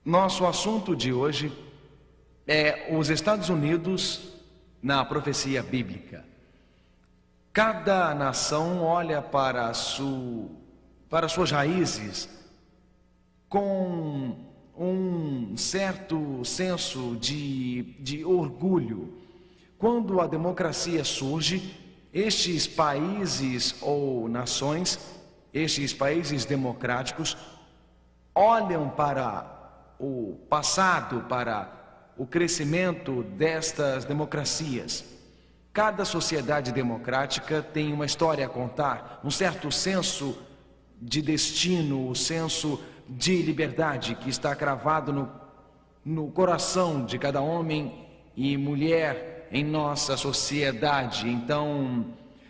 Nosso assunto de hoje é os Estados Unidos na profecia bíblica. Cada nação olha para suas raízes com um certo senso de orgulho. Quando a democracia surge, estes países ou nações, estes países democráticos, olham para o passado, para o crescimento destas democracias. Cada sociedade democrática tem uma história a contar, um certo senso de destino, o senso de liberdade que está cravado no coração de cada homem e mulher em nossa sociedade. Então,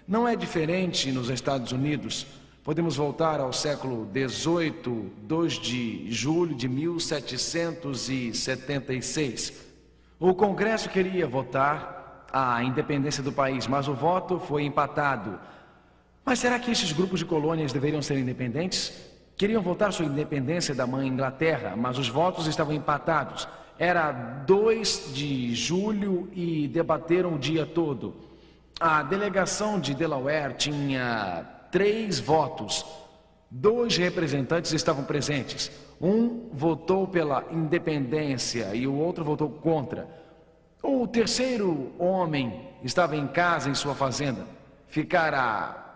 não é diferente nos Estados Unidos. Podemos voltar ao século XVIII, 2 de julho de 1776. O Congresso queria votar a independência do país, mas o voto foi empatado. Mas será que estes grupos de colônias deveriam ser independentes? Queriam votar sua independência da mãe Inglaterra, mas os votos estavam empatados. Era 2 de julho e debateram o dia todo. A delegação de Delaware tinha 3 votos. 2 representantes estavam presentes. Um votou pela independência e o outro votou contra. O terceiro homem estava em casa, em sua fazenda. Ficara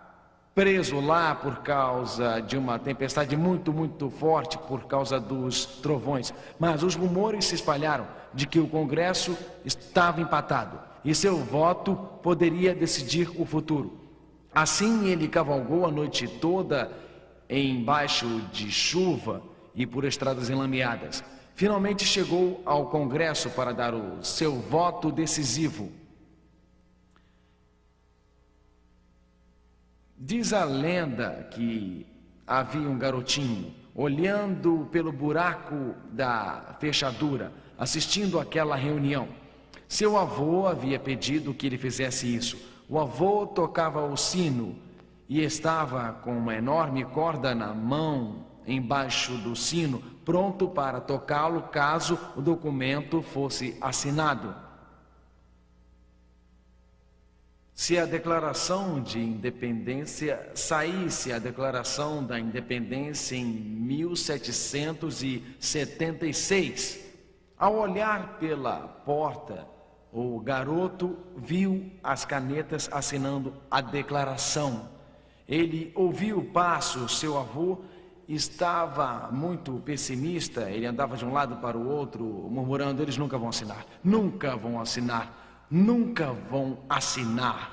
preso lá por causa de uma tempestade muito forte, por causa dos trovões. Mas os rumores se espalharam de que o Congresso estava empatado e seu voto poderia decidir o futuro. Assim ele cavalgou a noite toda embaixo de chuva e por estradas enlameadas. Finalmente chegou ao Congresso para dar o seu voto decisivo. Diz a lenda que havia um garotinho olhando pelo buraco da fechadura, assistindo àquela reunião. Seu avô havia pedido que ele fizesse isso. O avô tocava o sino e estava com uma enorme corda na mão, embaixo do sino, pronto para tocá-lo caso o documento fosse assinado. Se a declaração de independência saísse, a declaração da independência em 1776, ao olhar pela porta, o garoto viu as canetas assinando a declaração. Ele ouviu o passo, seu avô estava muito pessimista, ele andava de um lado para o outro, murmurando: eles nunca vão assinar, nunca vão assinar. Nunca vão assinar.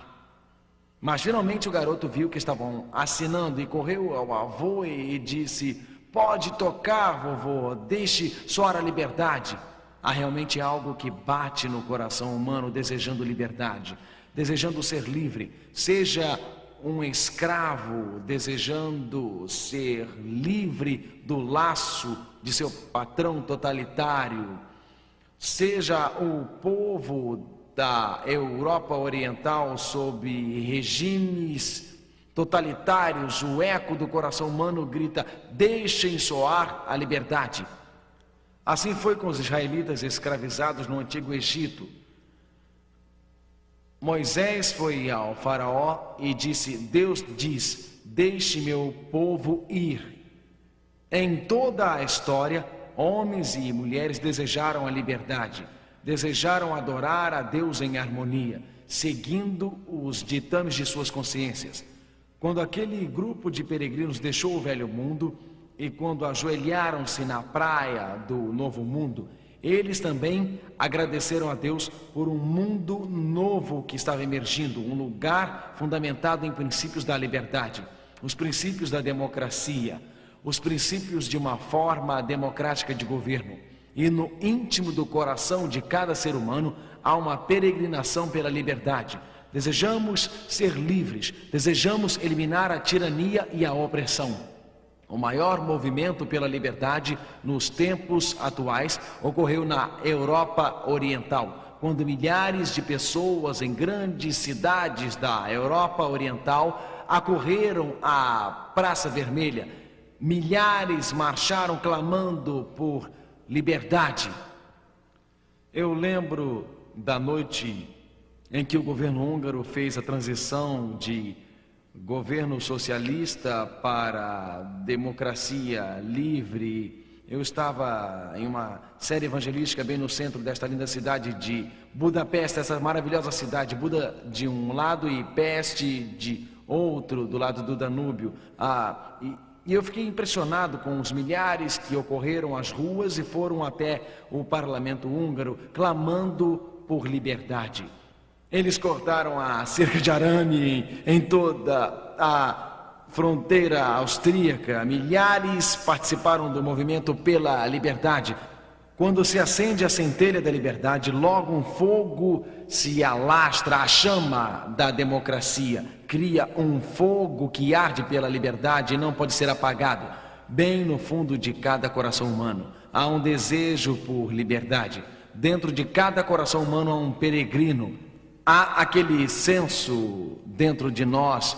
Mas finalmente o garoto viu que estavam assinando e correu ao avô e disse: pode tocar, vovô, deixe soar a liberdade. Há realmente algo que bate no coração humano desejando liberdade, desejando ser livre. Seja um escravo desejando ser livre do laço de seu patrão totalitário, seja o povo da Europa Oriental sob regimes totalitários, o eco do coração humano grita: deixem soar a liberdade. Assim foi com os israelitas escravizados no Antigo Egito. Moisés foi ao faraó e disse: Deus diz, deixe meu povo ir. Em toda a história, homens e mulheres desejaram a liberdade, desejaram adorar a Deus em harmonia, seguindo os ditames de suas consciências. Quando aquele grupo de peregrinos deixou o velho mundo e quando ajoelharam-se na praia do novo mundo, eles também agradeceram a Deus por um mundo novo que estava emergindo, um lugar fundamentado em princípios da liberdade, os princípios da democracia, os princípios de uma forma democrática de governo. E no íntimo do coração de cada ser humano há uma peregrinação pela liberdade. Desejamos ser livres, desejamos eliminar a tirania e a opressão. O maior movimento pela liberdade nos tempos atuais ocorreu na Europa Oriental, quando milhares de pessoas em grandes cidades da Europa Oriental acorreram à Praça Vermelha. Milhares marcharam clamando por liberdade. Eu lembro da noite em que o governo húngaro fez a transição de governo socialista para democracia livre. Eu estava em uma série evangelística bem no centro desta linda cidade de Budapeste, essa maravilhosa cidade, Buda de um lado e Peste de outro, do lado do Danúbio. E eu fiquei impressionado com os milhares que ocorreram às ruas e foram até o parlamento húngaro clamando por liberdade. Eles cortaram a cerca de arame em toda a fronteira austríaca. Milhares participaram do movimento pela liberdade. Quando se acende a centelha da liberdade, logo um fogo se alastra, a chama da democracia. Cria um fogo que arde pela liberdade e não pode ser apagado. Bem no fundo de cada coração humano há um desejo por liberdade. Dentro de cada coração humano há um peregrino. Há aquele senso dentro de nós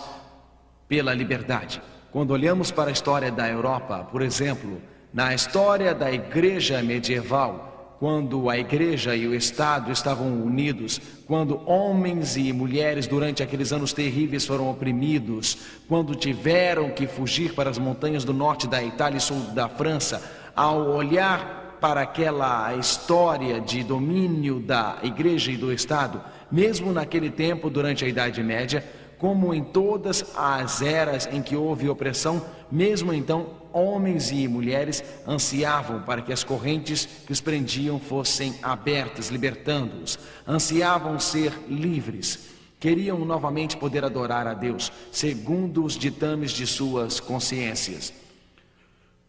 pela liberdade. Quando olhamos para a história da Europa, por exemplo, na história da igreja medieval, quando a igreja e o Estado estavam unidos, quando homens e mulheres durante aqueles anos terríveis foram oprimidos, quando tiveram que fugir para as montanhas do norte da Itália e sul da França, ao olhar para aquela história de domínio da igreja e do Estado, mesmo naquele tempo, durante a Idade Média, como em todas as eras em que houve opressão, mesmo então, homens e mulheres ansiavam para que as correntes que os prendiam fossem abertas, libertando-os. Ansiavam ser livres. Queriam novamente poder adorar a Deus, segundo os ditames de suas consciências.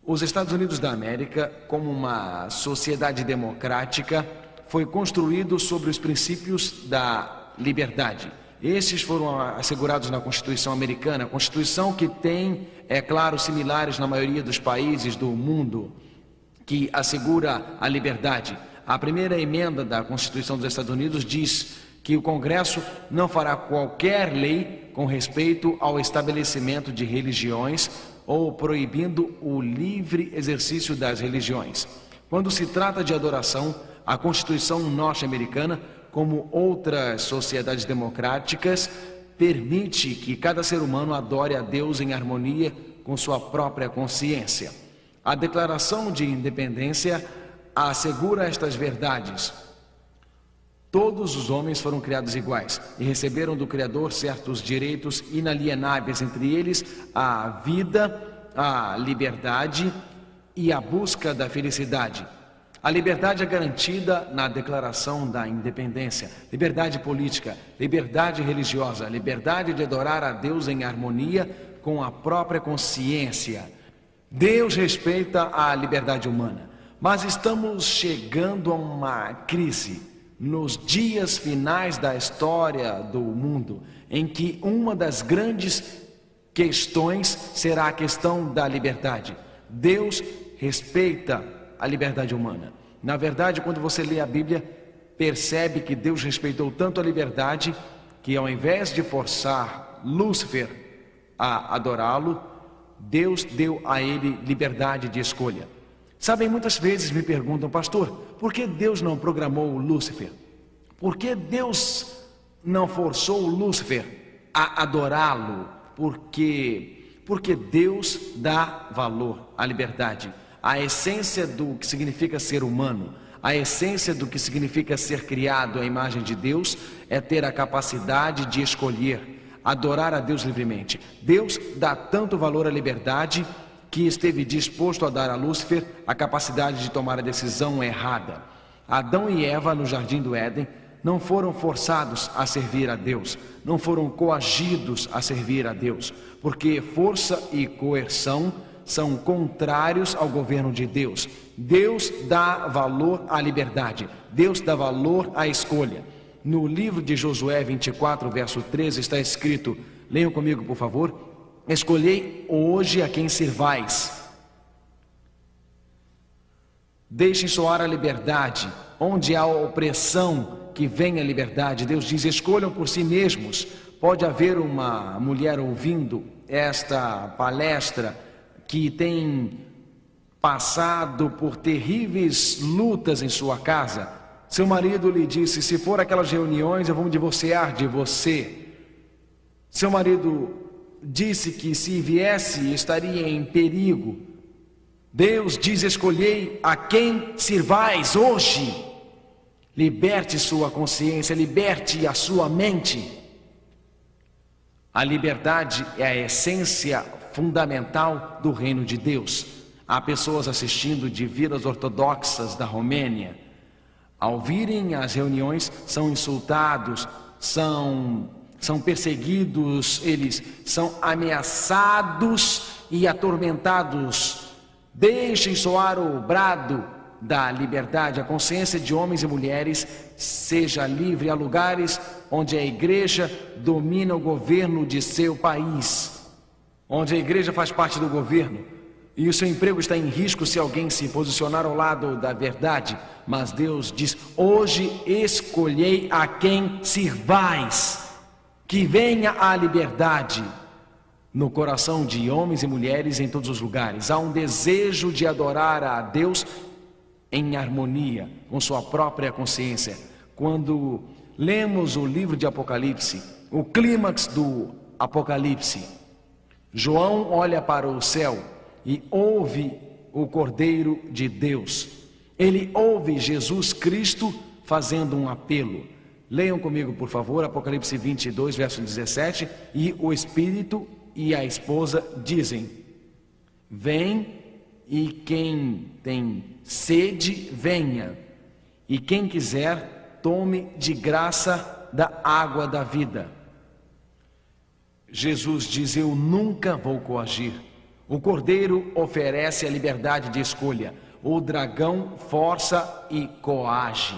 Os Estados Unidos da América, como uma sociedade democrática, foi construído sobre os princípios da liberdade. Estes foram assegurados na Constituição americana, Constituição que tem, é claro, similares na maioria dos países do mundo, que assegura a liberdade. A primeira emenda da Constituição dos Estados Unidos diz que o Congresso não fará qualquer lei com respeito ao estabelecimento de religiões ou proibindo o livre exercício das religiões. Quando se trata de adoração, a Constituição norte-americana, como outras sociedades democráticas, permite que cada ser humano adore a Deus em harmonia com sua própria consciência. A Declaração de Independência assegura estas verdades. Todos os homens foram criados iguais e receberam do Criador certos direitos inalienáveis, entre eles a vida, a liberdade e a busca da felicidade. A liberdade é garantida na Declaração da Independência, liberdade política, liberdade religiosa, liberdade de adorar a Deus em harmonia com a própria consciência. Deus respeita a liberdade humana, mas estamos chegando a uma crise nos dias finais da história do mundo, em que uma das grandes questões será a questão da liberdade. Deus respeita a liberdade humana. Na verdade, quando você lê a Bíblia, percebe que Deus respeitou tanto a liberdade que, ao invés de forçar Lúcifer a adorá-lo, Deus deu a ele liberdade de escolha. Sabem, muitas vezes me perguntam, pastor, por que Deus não programou Lúcifer? Por que Deus não forçou Lúcifer a adorá-lo? Porque Deus dá valor à liberdade. A essência do que significa ser humano, a essência do que significa ser criado à imagem de Deus é ter a capacidade de escolher, adorar a Deus livremente. Deus dá tanto valor à liberdade que esteve disposto a dar a Lúcifer a capacidade de tomar a decisão errada. Adão e Eva, no jardim do Éden, não foram forçados a servir a Deus, não foram coagidos a servir a Deus, porque força e coerção são contrários ao governo de Deus. Deus dá valor à liberdade, Deus dá valor à escolha. No livro de Josué 24, verso 13, está escrito, leiam comigo por favor, escolhei hoje a quem servais. Deixem soar a liberdade, onde há opressão, que venha a liberdade. Deus diz, escolham por si mesmos. Pode haver uma mulher ouvindo esta palestra que tem passado por terríveis lutas em sua casa, seu marido lhe disse: se for aquelas reuniões, eu vou me divorciar de você. Seu marido disse que se viesse estaria em perigo. Deus diz: escolhei a quem sirvais hoje. Liberte sua consciência, liberte a sua mente. A liberdade é a essência fundamental do reino de Deus. Há pessoas assistindo de vilas ortodoxas da Romênia. Ao virem as reuniões, são insultados, são perseguidos, eles são ameaçados e atormentados. Deixem soar o brado da liberdade. A consciência de homens e mulheres seja livre. Há lugares onde a igreja domina o governo de seu país, onde a igreja faz parte do governo, e o seu emprego está em risco se alguém se posicionar ao lado da verdade. Mas Deus diz: hoje escolhei a quem sirvais. Que venha a liberdade no coração de homens e mulheres em todos os lugares. Há um desejo de adorar a Deus em harmonia com sua própria consciência. Quando lemos o livro de Apocalipse, o clímax do Apocalipse, João olha para o céu e ouve o Cordeiro de Deus. Ele ouve Jesus Cristo fazendo um apelo. Leiam comigo, por favor, Apocalipse 22, verso 17. E o Espírito e a esposa dizem: vem, e quem tem sede, venha, e quem quiser, tome de graça da água da vida. Jesus diz: eu nunca vou coagir. O Cordeiro oferece a liberdade de escolha. O dragão força e coage.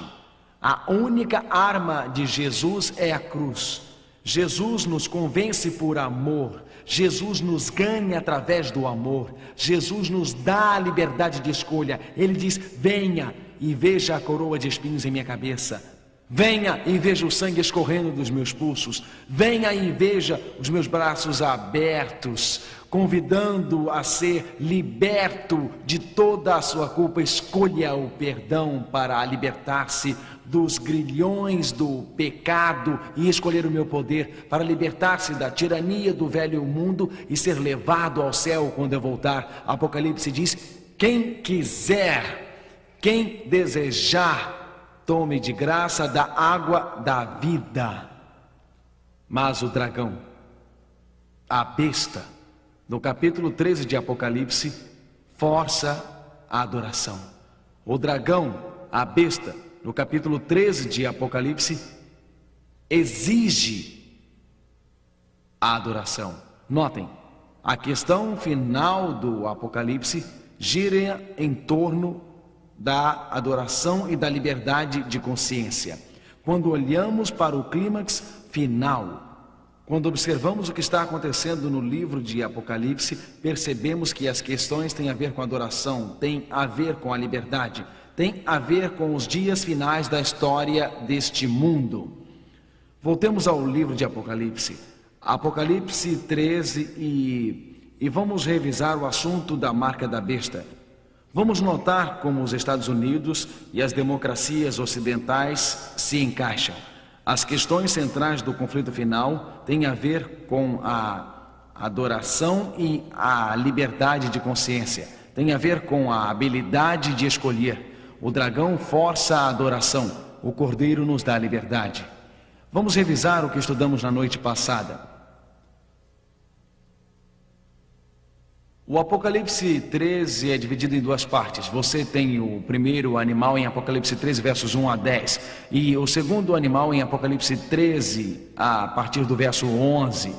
A única arma de Jesus é a cruz. Jesus nos convence por amor. Jesus nos ganha através do amor. Jesus nos dá a liberdade de escolha. Ele diz: venha e veja a coroa de espinhos em minha cabeça. Venha e veja o sangue escorrendo dos meus pulsos. Venha e veja os meus braços abertos, convidando a ser liberto de toda a sua culpa. Escolha o perdão para libertar-se dos grilhões do pecado e escolher o meu poder para libertar-se da tirania do velho mundo e ser levado ao céu quando eu voltar. Apocalipse diz: quem quiser, quem desejar, tome de graça da água da vida. Mas o dragão, a besta, no capítulo 13 de Apocalipse, força a adoração. O dragão, a besta, no capítulo 13 de Apocalipse, exige a adoração. Notem, a questão final do Apocalipse gira em torno da adoração e da liberdade de consciência. Quando olhamos para o clímax final, quando observamos o que está acontecendo no livro de Apocalipse, percebemos que as questões têm a ver com a adoração, têm a ver com a liberdade, têm a ver com os dias finais da história deste mundo. Voltemos ao livro de Apocalipse, Apocalipse 13, e vamos revisar o assunto da marca da besta. Vamos notar como os Estados Unidos e as democracias ocidentais se encaixam. As questões centrais do conflito final têm a ver com a adoração e a liberdade de consciência. Tem a ver com a habilidade de escolher. O dragão força a adoração. O cordeiro nos dá a liberdade. Vamos revisar o que estudamos na noite passada. O Apocalipse 13 é dividido em duas partes. Você tem o primeiro animal em Apocalipse 13, versos 1 a 10. E o segundo animal em Apocalipse 13, a partir do verso 11.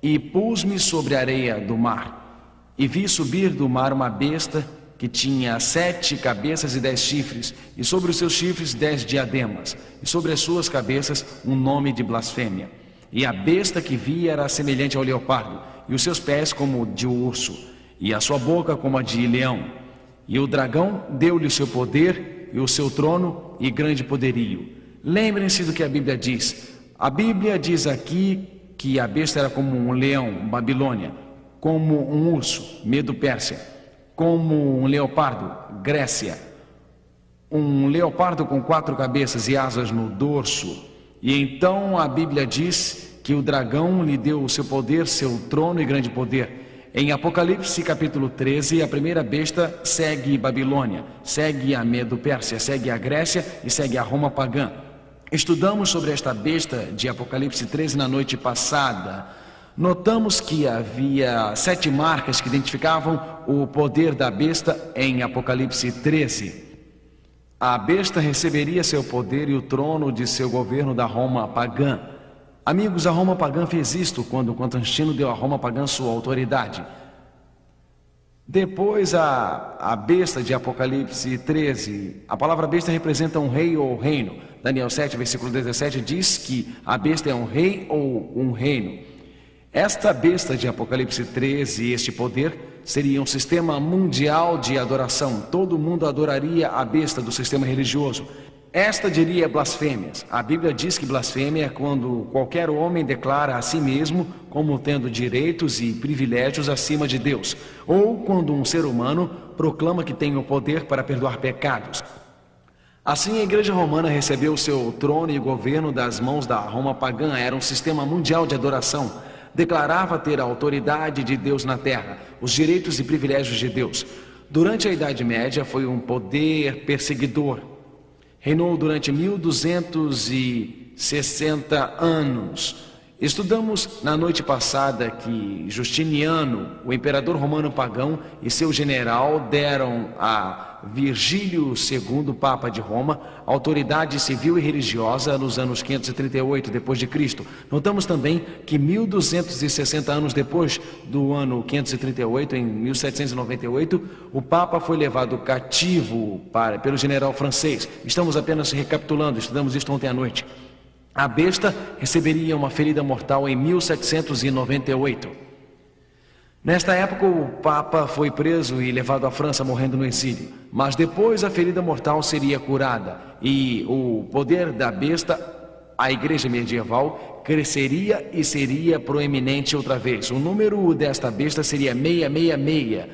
E pus-me sobre a areia do mar, e vi subir do mar uma besta que tinha 7 cabeças e 10 chifres, e sobre os seus chifres 10 diademas, e sobre as suas cabeças um nome de blasfêmia. E a besta que vi era semelhante ao leopardo, e os seus pés como de urso, e a sua boca como a de leão. E o dragão deu-lhe o seu poder, e o seu trono, e grande poderio. Lembrem-se do que a Bíblia diz. A Bíblia diz aqui que a besta era como um leão, Babilônia, como um urso, Medo Pérsia, como um leopardo, Grécia. Um leopardo com 4 cabeças e asas no dorso. E então a Bíblia diz que o dragão lhe deu o seu poder, seu trono e grande poder. Em Apocalipse capítulo 13, a primeira besta segue Babilônia, segue a Medo-Pérsia, segue a Grécia e segue a Roma pagã. Estudamos sobre esta besta de Apocalipse 13 na noite passada. Notamos que havia 7 marcas que identificavam o poder da besta em Apocalipse 13. A besta receberia seu poder e o trono de seu governo da Roma pagã. Amigos, a Roma pagã fez isto quando Constantino deu à Roma pagã sua autoridade. Depois a besta de Apocalipse 13, a palavra besta representa um rei ou reino. Daniel 7, versículo 17 diz que a besta é um rei ou um reino. Esta besta de Apocalipse 13, este poder, seria um sistema mundial de adoração. Todo mundo adoraria a besta do sistema religioso. Esta diria blasfêmias. A Bíblia diz que blasfêmia é quando qualquer homem declara a si mesmo como tendo direitos e privilégios acima de Deus, ou quando um ser humano proclama que tem o poder para perdoar pecados. Assim, a Igreja Romana recebeu seu trono e governo das mãos da Roma pagã. Era um sistema mundial de adoração. Declarava ter a autoridade de Deus na terra, os direitos e privilégios de Deus. Durante a Idade Média, foi um poder perseguidor. Reinou durante 1260 anos. Estudamos na noite passada que Justiniano, o imperador romano pagão, e seu general deram a Virgílio II, Papa de Roma, autoridade civil e religiosa nos anos 538 depois de Cristo. Notamos também que 1260 anos depois do ano 538, em 1798, o Papa foi levado cativo pelo general francês. Estamos apenas recapitulando, estudamos isto ontem à noite. A besta receberia uma ferida mortal em 1798. Nesta época, o Papa foi preso e levado à França, morrendo no exílio. Mas depois a ferida mortal seria curada e o poder da besta, a igreja medieval, cresceria e seria proeminente outra vez. O número desta besta seria 666.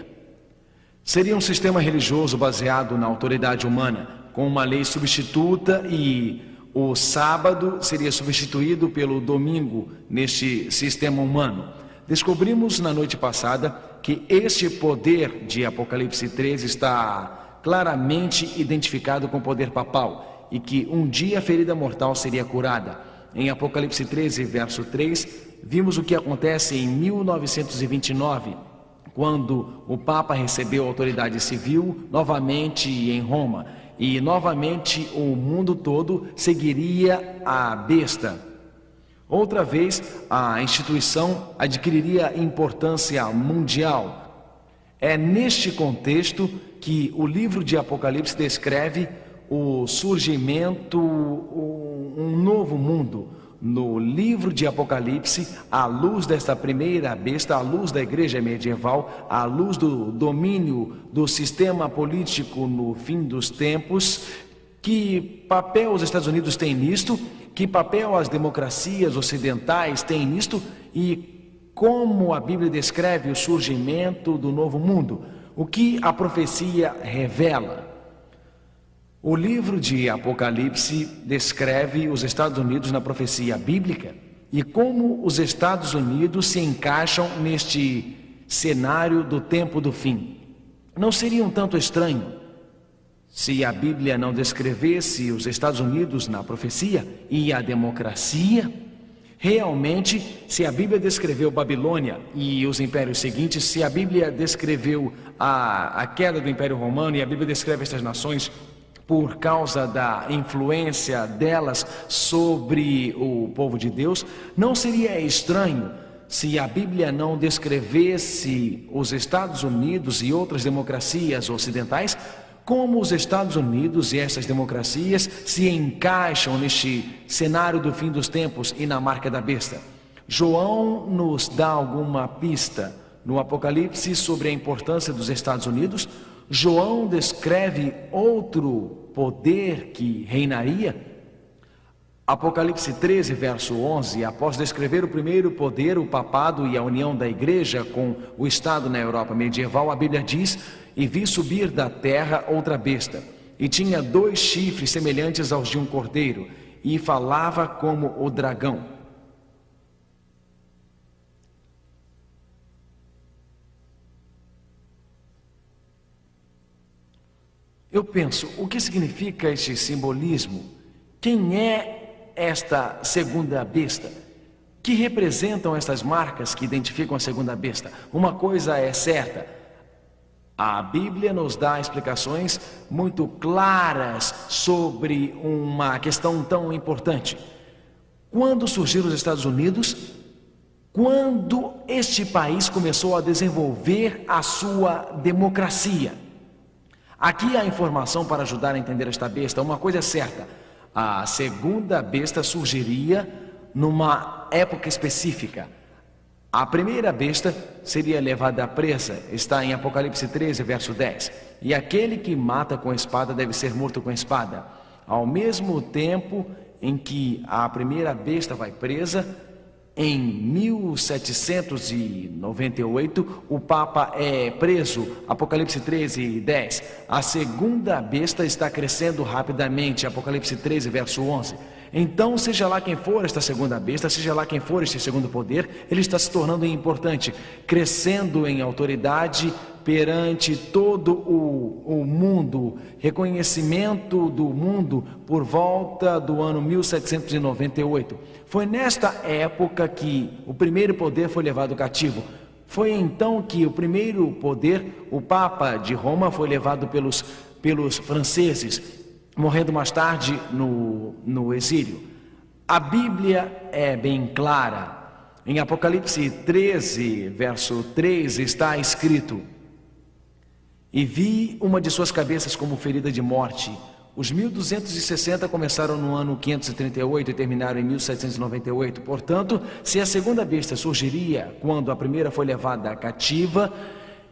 Seria um sistema religioso baseado na autoridade humana, com uma lei substituta, e o sábado seria substituído pelo domingo neste sistema humano. Descobrimos na noite passada que este poder de Apocalipse 13 está claramente identificado com o poder papal e que um dia a ferida mortal seria curada. Em Apocalipse 13, verso 3, vimos o que acontece em 1929, quando o Papa recebeu autoridade civil novamente em Roma. E novamente o mundo todo seguiria a besta. Outra vez a instituição adquiriria importância mundial. É neste contexto que o livro de Apocalipse descreve o surgimento, um novo mundo. No livro de Apocalipse, à luz desta primeira besta, à luz da igreja medieval, à luz do domínio do sistema político no fim dos tempos, que papel os Estados Unidos têm nisto, que papel as democracias ocidentais têm nisto e como a Bíblia descreve o surgimento do novo mundo, o que a profecia revela. O livro de Apocalipse descreve os Estados Unidos na profecia bíblica e como os Estados Unidos se encaixam neste cenário do tempo do fim. Não seria um tanto estranho se a Bíblia não descrevesse os Estados Unidos na profecia e a democracia? Realmente, se a Bíblia descreveu Babilônia e os impérios seguintes, se a Bíblia descreveu a queda do Império Romano e a Bíblia descreve estas nações por causa da influência delas sobre o povo de Deus, não seria estranho se a Bíblia não descrevesse os Estados Unidos e outras democracias ocidentais, como os Estados Unidos e essas democracias se encaixam neste cenário do fim dos tempos e na marca da besta. João nos dá alguma pista no Apocalipse sobre a importância dos Estados Unidos. João descreve outro poder que reinaria. Apocalipse 13, verso 11, após descrever o primeiro poder, o papado e a união da igreja com o Estado na Europa medieval, a Bíblia diz: E vi subir da terra outra besta, e tinha 2 chifres semelhantes aos de um cordeiro, e falava como o dragão. Eu penso, o que significa este simbolismo? Quem é esta segunda besta? Que representam estas marcas que identificam a segunda besta? Uma coisa é certa, a Bíblia nos dá explicações muito claras sobre uma questão tão importante. Quando surgiram os Estados Unidos, quando este país começou a desenvolver a sua democracia. Aqui há informação para ajudar a entender esta besta. Uma coisa é certa, a segunda besta surgiria numa época específica. A primeira besta seria levada presa, está em Apocalipse 13, verso 10. E aquele que mata com espada deve ser morto com espada. Ao mesmo tempo em que a primeira besta vai presa, em 1798, o Papa é preso, Apocalipse 13, 10. A segunda besta está crescendo rapidamente, Apocalipse 13, verso 11. Então, seja lá quem for esta segunda besta, seja lá quem for este segundo poder, ele está se tornando importante, crescendo em autoridade perante todo o mundo, reconhecimento do mundo por volta do ano 1798. Foi nesta época que o primeiro poder foi levado cativo. Foi então que o primeiro poder, o Papa de Roma, foi levado pelos franceses, morrendo mais tarde no exílio. A Bíblia é bem clara. Em Apocalipse 13, verso 3, está escrito: e vi uma de suas cabeças como ferida de morte. Os 1260 começaram no ano 538 e terminaram em 1798. Portanto, se a segunda besta surgiria quando a primeira foi levada cativa,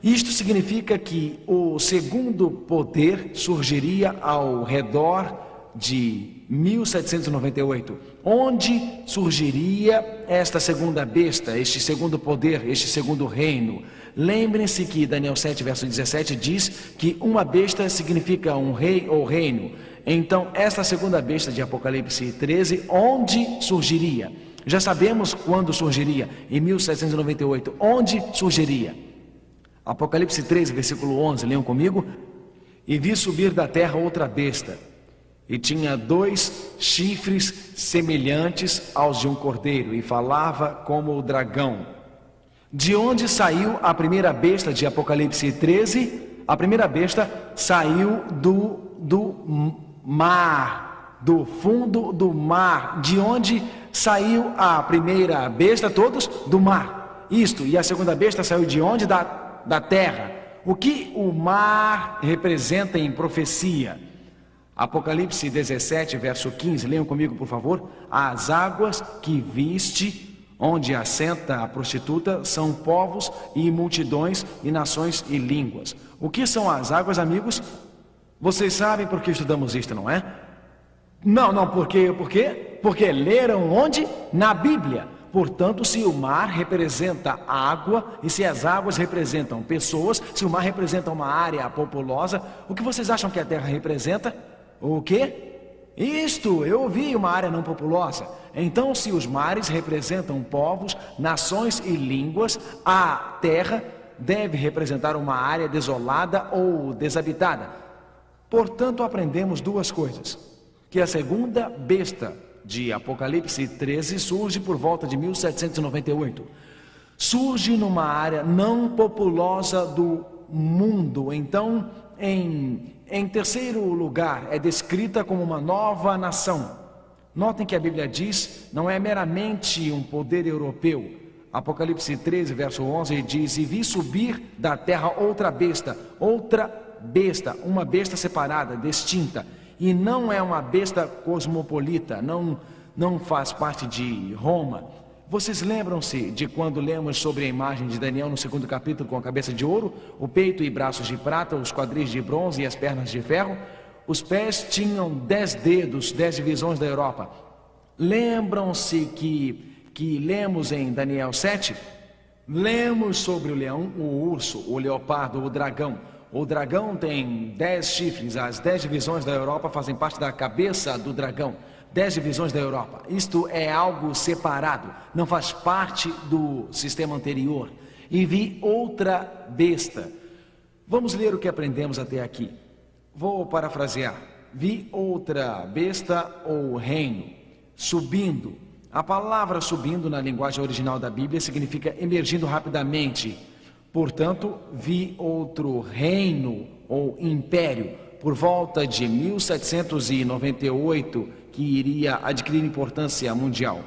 isto significa que o segundo poder surgiria ao redor de 1798. Onde surgiria esta segunda besta, este segundo poder, este segundo reino? Lembrem-se que Daniel 7, verso 17 diz que uma besta significa um rei ou reino. Então, esta segunda besta de Apocalipse 13, onde surgiria? Já sabemos quando surgiria, em 1798. Onde surgiria? Apocalipse 13, versículo 11, leiam comigo. E vi subir da terra outra besta, e tinha 2 chifres semelhantes aos de um cordeiro, e falava como o dragão. De onde saiu a primeira besta de Apocalipse 13? A primeira besta saiu do mar, do fundo do mar. De onde saiu a primeira besta? Todos do mar. Isto, e a segunda besta saiu de onde? Da terra. O que o mar representa em profecia? Apocalipse 17, verso 15, leiam comigo por favor. As águas que viste, onde assenta a prostituta, são povos e multidões e nações e línguas. O que são as águas, amigos? Vocês sabem por que estudamos isto, não é? Não, por quê? Porque leram onde? Na Bíblia. Portanto, se o mar representa água, e se as águas representam pessoas, se o mar representa uma área populosa, o que vocês acham que a terra representa? O quê? Isto, eu ouvi, uma área não populosa. Então, se os mares representam povos, nações e línguas, a terra deve representar uma área desolada ou desabitada. Portanto, aprendemos 2 coisas. Que a segunda besta de Apocalipse 13 surge por volta de 1798. Surge numa área não populosa do mundo. Então, em terceiro lugar, é descrita como uma nova nação. Notem que a Bíblia diz, não é meramente um poder europeu. Apocalipse 13, verso 11, diz: e vi subir da terra outra besta, uma besta separada, distinta. E não é uma besta cosmopolita, não faz parte de Roma. Vocês lembram-se de quando lemos sobre a imagem de Daniel no 2º capítulo, com a cabeça de ouro, o peito e braços de prata, os quadris de bronze e as pernas de ferro? Os pés tinham 10 dedos, 10 divisões da Europa. Lembram-se que lemos em Daniel 7? Lemos sobre o leão, o urso, o leopardo, o dragão. O dragão tem 10 chifres. As 10 divisões da Europa fazem parte da cabeça do dragão. 10 divisões da Europa. Isto é algo separado, não faz parte do sistema anterior. E vi outra besta. Vamos ler o que aprendemos até aqui. Vou parafrasear. Vi outra besta ou reino subindo. A palavra subindo na linguagem original da Bíblia significa emergindo rapidamente. Portanto, vi outro reino ou império por volta de 1798 que iria adquirir importância mundial.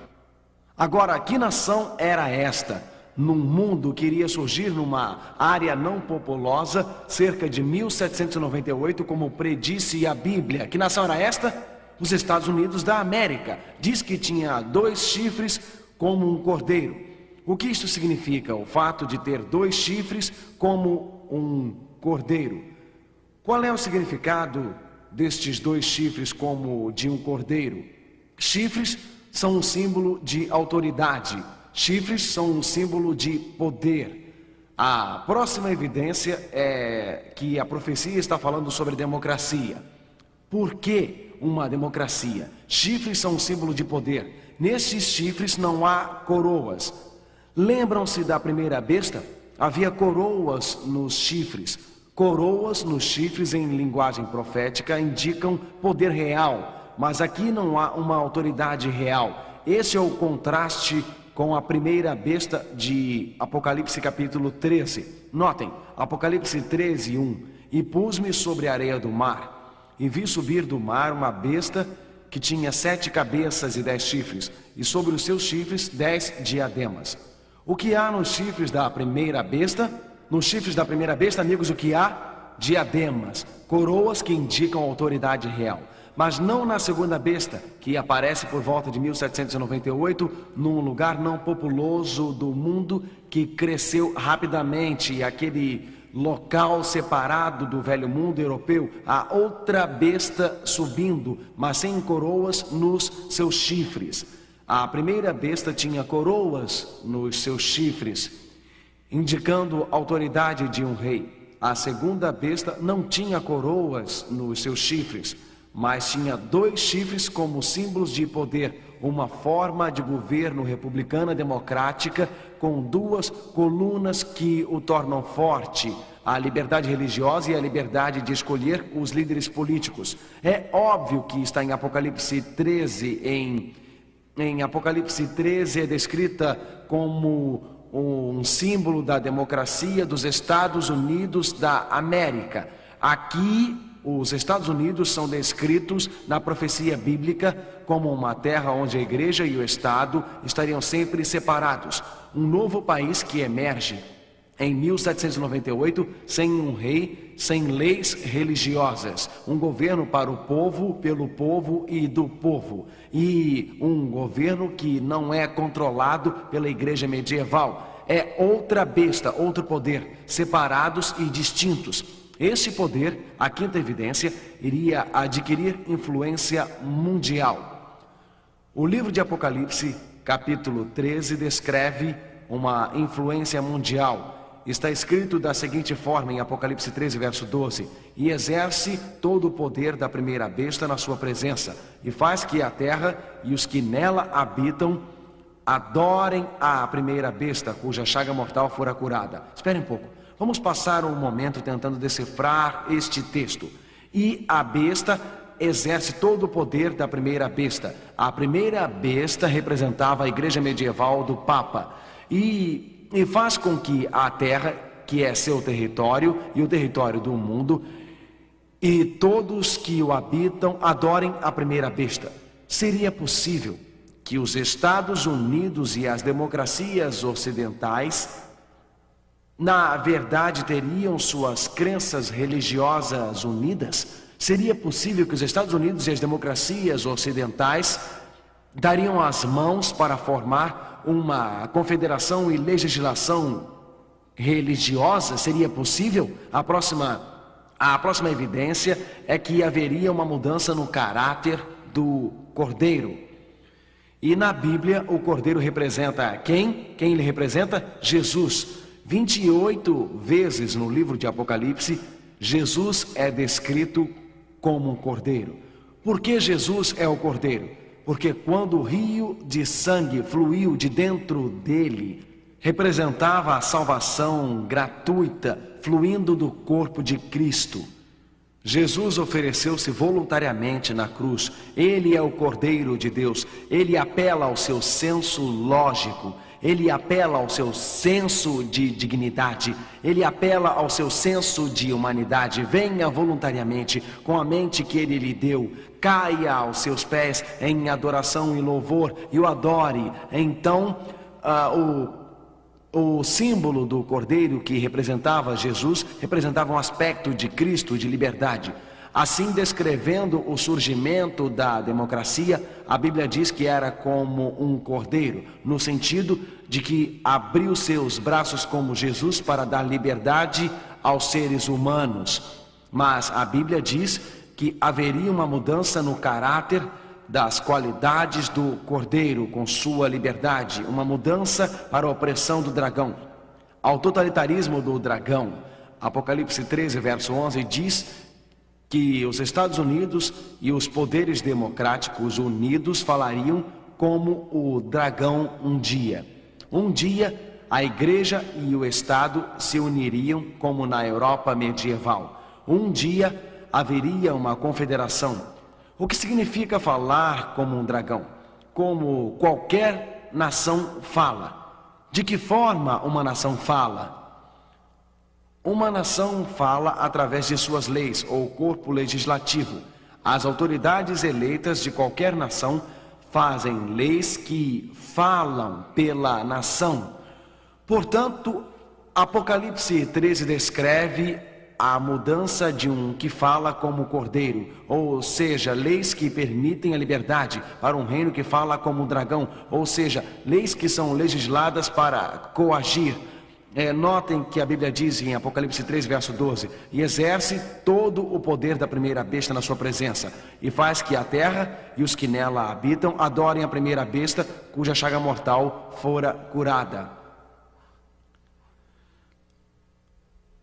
Agora, que nação era esta? Num mundo que iria surgir numa área não populosa, cerca de 1798, como predisse a Bíblia. Que nação era esta? Os Estados Unidos da América. Diz que tinha 2 chifres como um cordeiro. O que isso significa? O fato de ter 2 chifres como um cordeiro. Qual é o significado destes 2 chifres como de um cordeiro? Chifres são um símbolo de autoridade. Chifres são um símbolo de poder. A próxima evidência é que a profecia está falando sobre democracia. Por que uma democracia? Chifres são um símbolo de poder. Nesses chifres não há coroas. Lembram-se da primeira besta? Havia coroas nos chifres. Coroas nos chifres em linguagem profética indicam poder real, mas aqui não há uma autoridade real. Esse é o contraste com a primeira besta de Apocalipse capítulo 13. Notem, Apocalipse 13, 1. E pus-me sobre a areia do mar, e vi subir do mar uma besta que tinha 7 cabeças e 10 chifres, e sobre os seus chifres 10 diademas. O que há nos chifres da primeira besta? Nos chifres da primeira besta, amigos, o que há? Diademas, coroas que indicam autoridade real. Mas não na segunda besta, que aparece por volta de 1798, num lugar não populoso do mundo que cresceu rapidamente, aquele local separado do velho mundo europeu. Há outra besta subindo, mas sem coroas nos seus chifres. A primeira besta tinha coroas nos seus chifres, indicando autoridade de um rei. A segunda besta não tinha coroas nos seus chifres, mas tinha 2 chifres como símbolos de poder, uma forma de governo republicana democrática com 2 colunas que o tornam forte, a liberdade religiosa e a liberdade de escolher os líderes políticos. É óbvio que está em Apocalipse 13, em Apocalipse 13 é descrita como um símbolo da democracia dos Estados Unidos da América. Aqui, os Estados Unidos são descritos na profecia bíblica como uma terra onde a igreja e o Estado estariam sempre separados. Um novo país que emerge em 1798, sem um rei, sem leis religiosas, um governo para o povo, pelo povo e do povo, e um governo que não é controlado pela igreja medieval. É outra besta, outro poder, separados e distintos. Esse poder, a quinta evidência, iria adquirir influência mundial. O livro de Apocalipse, capítulo 13, descreve uma influência mundial. Está escrito da seguinte forma em Apocalipse 13, verso 12: e exerce todo o poder da primeira besta na sua presença, e faz que a terra e os que nela habitam adorem a primeira besta, cuja chaga mortal fora curada. Espere um pouco, vamos passar um momento tentando decifrar este texto. E a besta exerce todo o poder da primeira besta. A primeira besta representava a igreja medieval do Papa, e faz com que a terra, que é seu território e o território do mundo, e todos que o habitam adorem a primeira besta. Seria possível que os Estados Unidos e as democracias ocidentais, na verdade, teriam suas crenças religiosas unidas? Seria possível que os Estados Unidos e as democracias ocidentais dariam as mãos para formar uma confederação e legislação religiosa? Seria possível? A próxima evidência é que haveria uma mudança no caráter do cordeiro. E na Bíblia o cordeiro representa quem? Quem ele representa? Jesus. 28 vezes no livro de Apocalipse Jesus é descrito como um cordeiro. Por que Jesus é o cordeiro? Porque quando o rio de sangue fluiu de dentro dele, representava a salvação gratuita fluindo do corpo de Cristo. Jesus ofereceu-se voluntariamente na cruz. Ele é o Cordeiro de Deus. Ele apela ao seu senso lógico. Ele apela ao seu senso de dignidade. Ele apela ao seu senso de humanidade. Venha voluntariamente com a mente que Ele lhe deu. Caia aos seus pés em adoração e louvor e o adore. Então, o símbolo do cordeiro que representava Jesus, representava um aspecto de Cristo, de liberdade. Assim, descrevendo o surgimento da democracia, a Bíblia diz que era como um cordeiro, no sentido de que abriu seus braços como Jesus para dar liberdade aos seres humanos. Mas a Bíblia diz que haveria uma mudança no caráter das qualidades do cordeiro com sua liberdade, uma mudança para a opressão do dragão, ao totalitarismo do dragão. Apocalipse 13, verso 11 diz que os Estados Unidos e os poderes democráticos unidos falariam como o dragão um dia. Um dia a igreja e o Estado se uniriam como na Europa medieval. Um dia haveria uma confederação. O que significa falar como um dragão? Como qualquer nação fala. De que forma uma nação fala? Uma nação fala através de suas leis ou corpo legislativo. As autoridades eleitas de qualquer nação fazem leis que falam pela nação. Portanto, Apocalipse 13 descreve a mudança de um que fala como cordeiro, ou seja, leis que permitem a liberdade, para um reino que fala como um dragão, ou seja, leis que são legisladas para coagir. Notem que a Bíblia diz em Apocalipse 3, verso 12: e exerce todo o poder da primeira besta na sua presença, e faz que a terra e os que nela habitam adorem a primeira besta, cuja chaga mortal fora curada.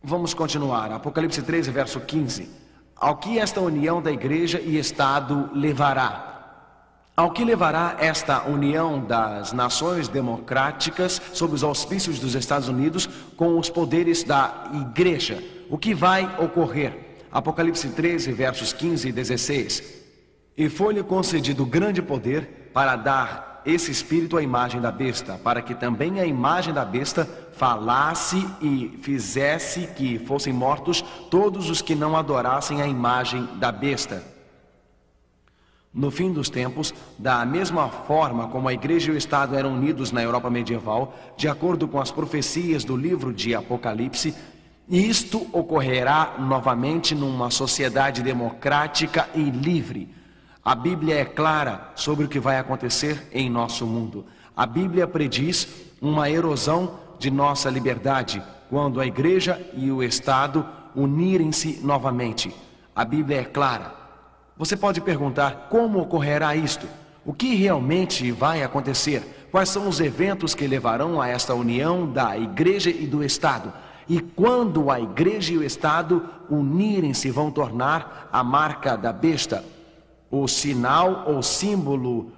Vamos continuar. Apocalipse 13, verso 15. Ao que esta união da igreja e Estado levará? Ao que levará esta união das nações democráticas sob os auspícios dos Estados Unidos com os poderes da igreja? O que vai ocorrer? Apocalipse 13, versos 15 e 16. E foi-lhe concedido grande poder para dar esse espírito à imagem da besta, para que também a imagem da besta falasse e fizesse que fossem mortos todos os que não adorassem a imagem da besta. No fim dos tempos, da mesma forma como a igreja e o Estado eram unidos na Europa medieval, de acordo com as profecias do livro de Apocalipse, isto ocorrerá novamente numa sociedade democrática e livre. A Bíblia é clara sobre o que vai acontecer em nosso mundo. A Bíblia prediz uma erosão de nossa liberdade quando a igreja e o Estado unirem-se novamente. A Bíblia é clara. Você pode perguntar como ocorrerá isto? O que realmente vai acontecer? Quais são os eventos que levarão a esta união da igreja e do Estado? E quando a igreja e o Estado unirem-se, vão tornar a marca da besta, o sinal ou símbolo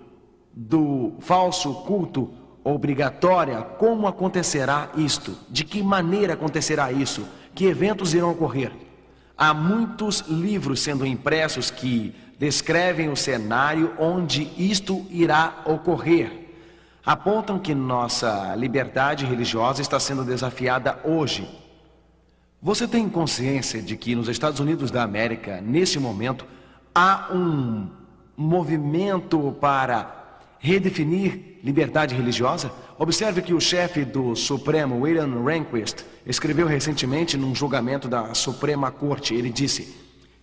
do falso culto obrigatória. Como acontecerá isto? De que maneira acontecerá isso? Que eventos irão ocorrer? Há muitos livros sendo impressos que descrevem o cenário onde isto irá ocorrer. Apontam que nossa liberdade religiosa está sendo desafiada hoje. Você tem consciência de que nos Estados Unidos da América, neste momento, há um movimento para redefinir liberdade religiosa? Observe que o chefe do Supremo, William Rehnquist, escreveu recentemente num julgamento da Suprema Corte. Ele disse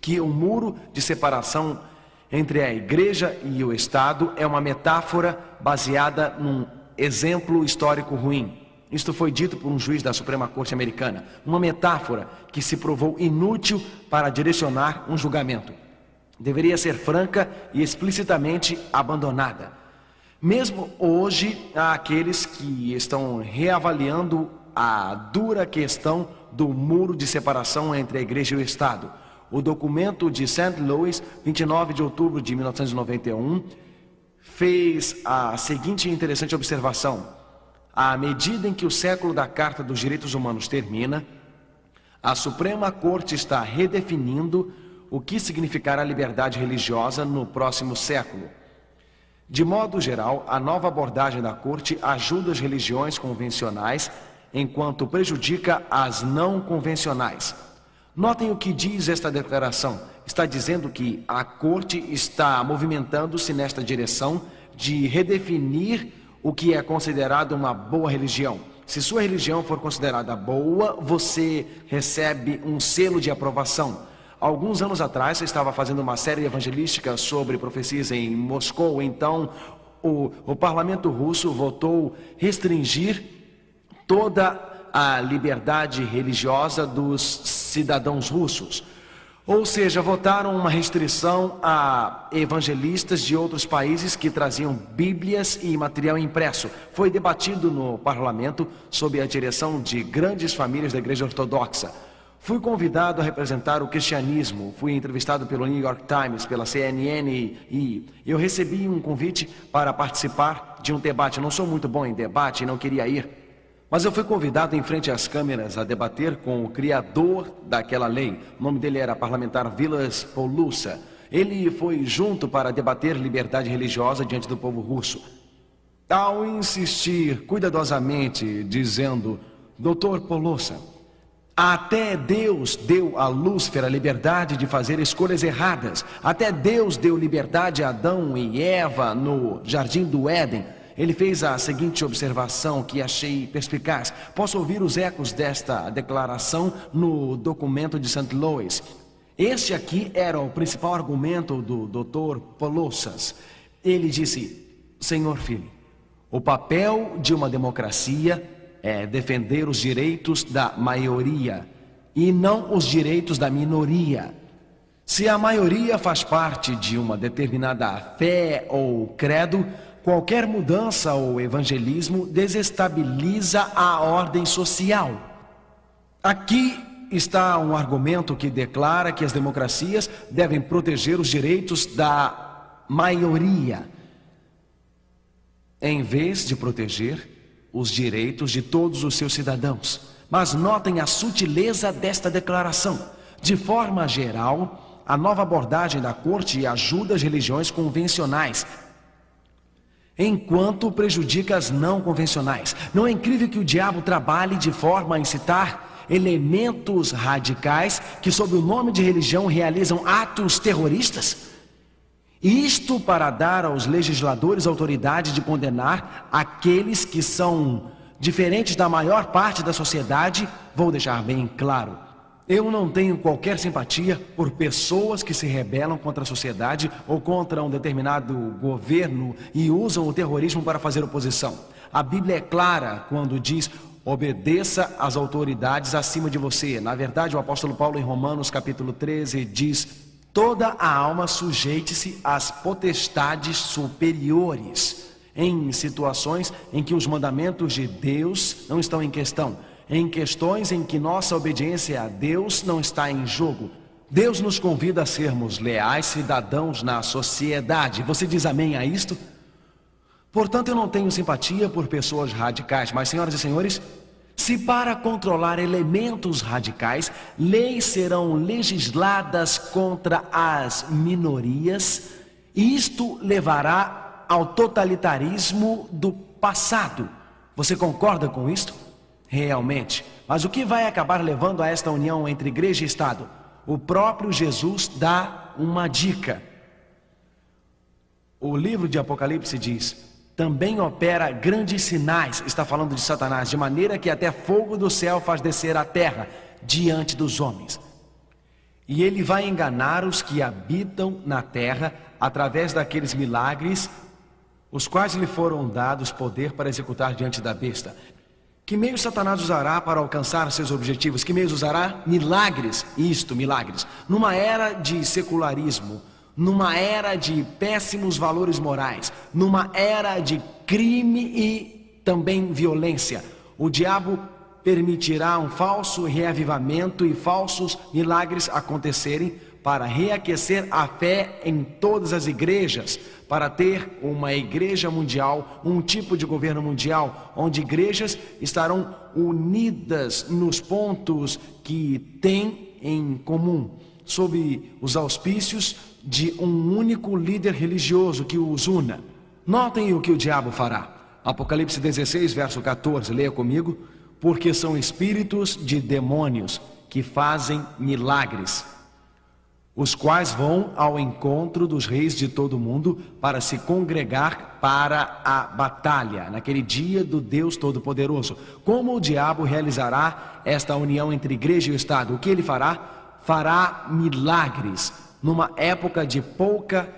que o muro de separação entre a igreja e o Estado é uma metáfora baseada num exemplo histórico ruim. Isto foi dito por um juiz da Suprema Corte americana. Uma metáfora que se provou inútil para direcionar um julgamento. Deveria ser franca e explicitamente abandonada. Mesmo hoje, há aqueles que estão reavaliando a dura questão do muro de separação entre a igreja e o Estado. O documento de St. Louis, 29 de outubro de 1991, fez a seguinte interessante observação: à medida em que o século da Carta dos Direitos Humanos termina, a Suprema Corte está redefinindo o que significará liberdade religiosa no próximo século. De modo geral, a nova abordagem da Corte ajuda as religiões convencionais, enquanto prejudica as não convencionais. Notem o que diz esta declaração. Está dizendo que a Corte está movimentando-se nesta direção de redefinir o que é considerado uma boa religião. Se sua religião for considerada boa, você recebe um selo de aprovação. Alguns anos atrás, eu estava fazendo uma série evangelística sobre profecias em Moscou. Então, o parlamento russo votou restringir toda a liberdade religiosa dos cidadãos russos. Ou seja, votaram uma restrição a evangelistas de outros países que traziam bíblias e material impresso. Foi debatido no parlamento sob a direção de grandes famílias da igreja ortodoxa. Fui convidado a representar o cristianismo, fui entrevistado pelo New York Times, pela CNN e eu recebi um convite para participar de um debate. Eu não sou muito bom em debate e não queria ir, mas eu fui convidado em frente às câmeras a debater com o criador daquela lei. O nome dele era parlamentar Vilas Polusa. Ele foi junto para debater liberdade religiosa diante do povo russo. Ao insistir cuidadosamente, dizendo: Dr. Polusa, até Deus deu a Lúcifer a liberdade de fazer escolhas erradas. Até Deus deu liberdade a Adão e Eva no Jardim do Éden. Ele fez a seguinte observação que achei perspicaz. Posso ouvir os ecos desta declaração no documento de St. Louis. Este aqui era o principal argumento do Dr. Polossas. Ele disse: Senhor filho, o papel de uma democracia é defender os direitos da maioria e não os direitos da minoria. Se a maioria faz parte de uma determinada fé ou credo, qualquer mudança ou evangelismo desestabiliza a ordem social. Aqui está um argumento que declara que as democracias devem proteger os direitos da maioria, em vez de proteger os direitos de todos os seus cidadãos. Mas notem a sutileza desta declaração. De forma geral, a nova abordagem da Corte ajuda as religiões convencionais, enquanto prejudica as não convencionais. Não é incrível que o diabo trabalhe de forma a incitar elementos radicais que, sob o nome de religião, realizam atos terroristas? Isto para dar aos legisladores autoridade de condenar aqueles que são diferentes da maior parte da sociedade. Vou deixar bem claro: eu não tenho qualquer simpatia por pessoas que se rebelam contra a sociedade ou contra um determinado governo e usam o terrorismo para fazer oposição. A Bíblia é clara quando diz: obedeça às autoridades acima de você. Na verdade, o apóstolo Paulo, em Romanos capítulo 13, diz: toda a alma sujeite-se às potestades superiores, em situações em que os mandamentos de Deus não estão em questão, em questões em que nossa obediência a Deus não está em jogo. Deus nos convida a sermos leais cidadãos na sociedade. Você diz amém a isto? Portanto, eu não tenho simpatia por pessoas radicais, mas, senhoras e senhores, se para controlar elementos radicais, leis serão legisladas contra as minorias, isto levará ao totalitarismo do passado. Você concorda com isto? Realmente. Mas o que vai acabar levando a esta união entre igreja e Estado? O próprio Jesus dá uma dica. O livro de Apocalipse diz: também opera grandes sinais, está falando de Satanás, de maneira que até fogo do céu faz descer à terra diante dos homens. E ele vai enganar os que habitam na terra através daqueles milagres, os quais lhe foram dados poder para executar diante da besta. Que meios Satanás usará para alcançar seus objetivos? Que meios usará? Milagres, milagres. Numa era de secularismo, numa era de péssimos valores morais, numa era de crime e também violência, o diabo permitirá um falso reavivamento e falsos milagres acontecerem para reaquecer a fé em todas as igrejas, para ter uma igreja mundial, um tipo de governo mundial, onde igrejas estarão unidas nos pontos que têm em comum, sob os auspícios de um único líder religioso que os una. Notem o que o diabo fará. Apocalipse 16, verso 14, leia comigo. Porque são espíritos de demônios que fazem milagres, os quais vão ao encontro dos reis de todo o mundo para se congregar para a batalha, naquele dia do Deus Todo-Poderoso. Como o diabo realizará esta união entre igreja e o Estado? O que ele fará? Fará milagres numa época de pouca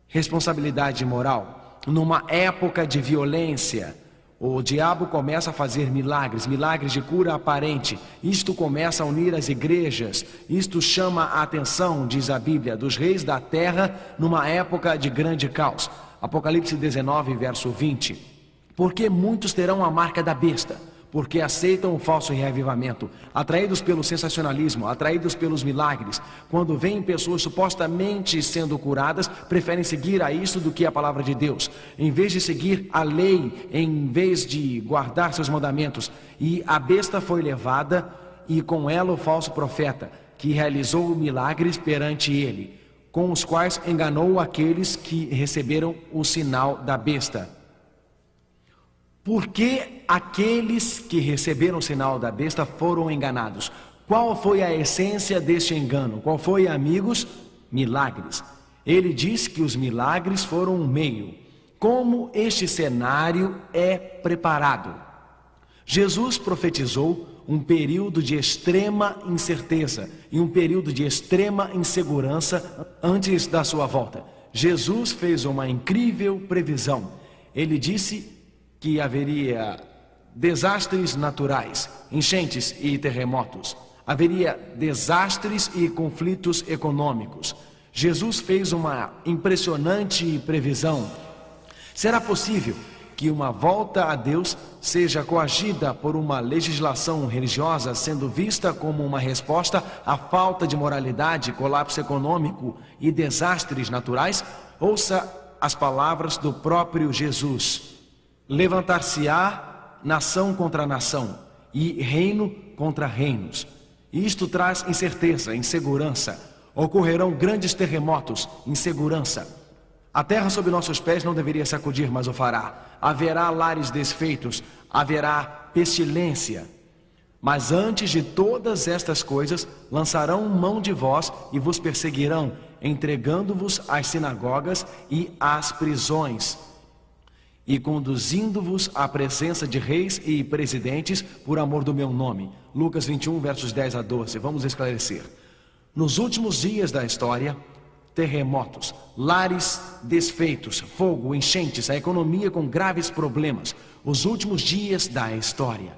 responsabilidade moral, numa época de violência. O diabo começa a fazer milagres, milagres de cura aparente. Isto começa a unir as igrejas. Isto chama a atenção, diz a Bíblia, dos reis da terra numa época de grande caos. Apocalipse 19, verso 20. Porque muitos terão a marca da besta, porque aceitam o falso reavivamento, atraídos pelo sensacionalismo, atraídos pelos milagres. Quando veem pessoas supostamente sendo curadas, preferem seguir a isso do que a palavra de Deus, em vez de seguir a lei, em vez de guardar seus mandamentos. E a besta foi levada, e com ela o falso profeta, que realizou milagres perante ele, com os quais enganou aqueles que receberam o sinal da besta. Por que aqueles que receberam o sinal da besta foram enganados? Qual foi a essência deste engano? Qual foi, amigos? Milagres. Ele diz que os milagres foram um meio. Como este cenário é preparado? Jesus profetizou um período de extrema incerteza e um período de extrema insegurança antes da sua volta. Jesus fez uma incrível previsão. Ele disse que haveria desastres naturais, enchentes e terremotos. Haveria desastres e conflitos econômicos. Jesus fez uma impressionante previsão. Será possível que uma volta a Deus seja coagida por uma legislação religiosa, sendo vista como uma resposta à falta de moralidade, colapso econômico e desastres naturais? Ouça as palavras do próprio Jesus. Levantar-se-á nação contra nação e reino contra reinos. Isto traz incerteza, insegurança. Ocorrerão grandes terremotos, insegurança. A terra sob nossos pés não deveria sacudir, mas o fará. Haverá lares desfeitos, haverá pestilência. Mas antes de todas estas coisas, lançarão mão de vós e vos perseguirão, entregando-vos às sinagogas e às prisões, e conduzindo-vos à presença de reis e presidentes por amor do meu nome. Lucas 21, versos 10 a 12. Vamos esclarecer. Nos últimos dias da história, terremotos, lares desfeitos, fogo, enchentes, a economia com graves problemas. Os últimos dias da história.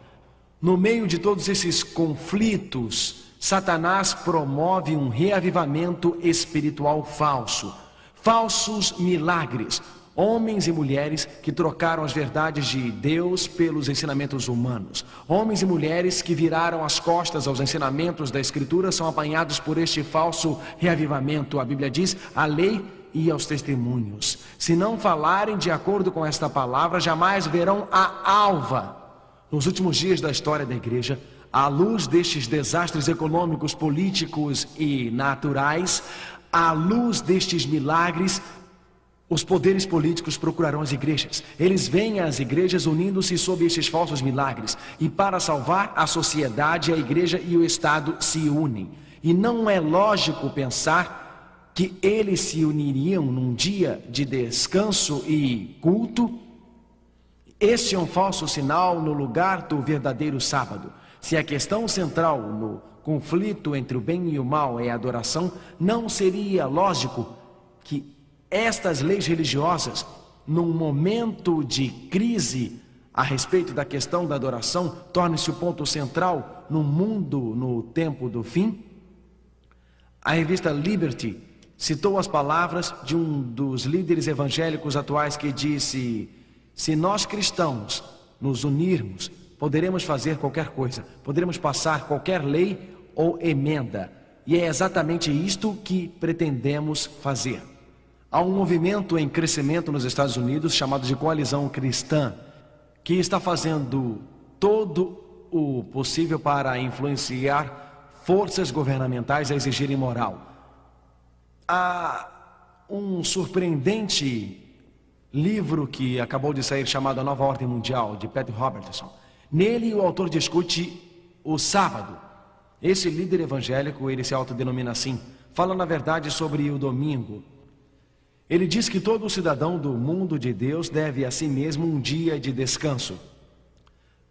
No meio de todos esses conflitos, Satanás promove um reavivamento espiritual falso. Falsos milagres. Homens e mulheres que trocaram as verdades de Deus pelos ensinamentos humanos. Homens e mulheres que viraram as costas aos ensinamentos da Escritura são apanhados por este falso reavivamento. A Bíblia diz, à lei e aos testemunhos. Se não falarem de acordo com esta palavra, jamais verão a alva. Nos últimos dias da história da igreja, à luz destes desastres econômicos, políticos e naturais, à luz destes milagres, os poderes políticos procurarão as igrejas. Eles veem as igrejas unindo-se sob estes falsos milagres. E para salvar a sociedade, a igreja e o Estado se unem. E não é lógico pensar que eles se uniriam num dia de descanso e culto. Este é um falso sinal no lugar do verdadeiro sábado. Se a questão central no conflito entre o bem e o mal é a adoração, não seria lógico que estas leis religiosas, num momento de crise a respeito da questão da adoração, tornem-se o ponto central no mundo no tempo do fim? A revista Liberty citou as palavras de um dos líderes evangélicos atuais que disse: se nós cristãos nos unirmos poderemos fazer qualquer coisa, poderemos passar qualquer lei ou emenda. E é exatamente isto que pretendemos fazer. Há um movimento em crescimento nos Estados Unidos chamado de Coalizão Cristã, que está fazendo todo o possível para influenciar forças governamentais a exigirem moral. Há um surpreendente livro que acabou de sair chamado A Nova Ordem Mundial, de Pat Robertson. Nele o autor discute o sábado. Esse líder evangélico, ele se autodenomina assim, fala na verdade sobre o domingo. Ele diz que todo cidadão do mundo de Deus deve a si mesmo um dia de descanso.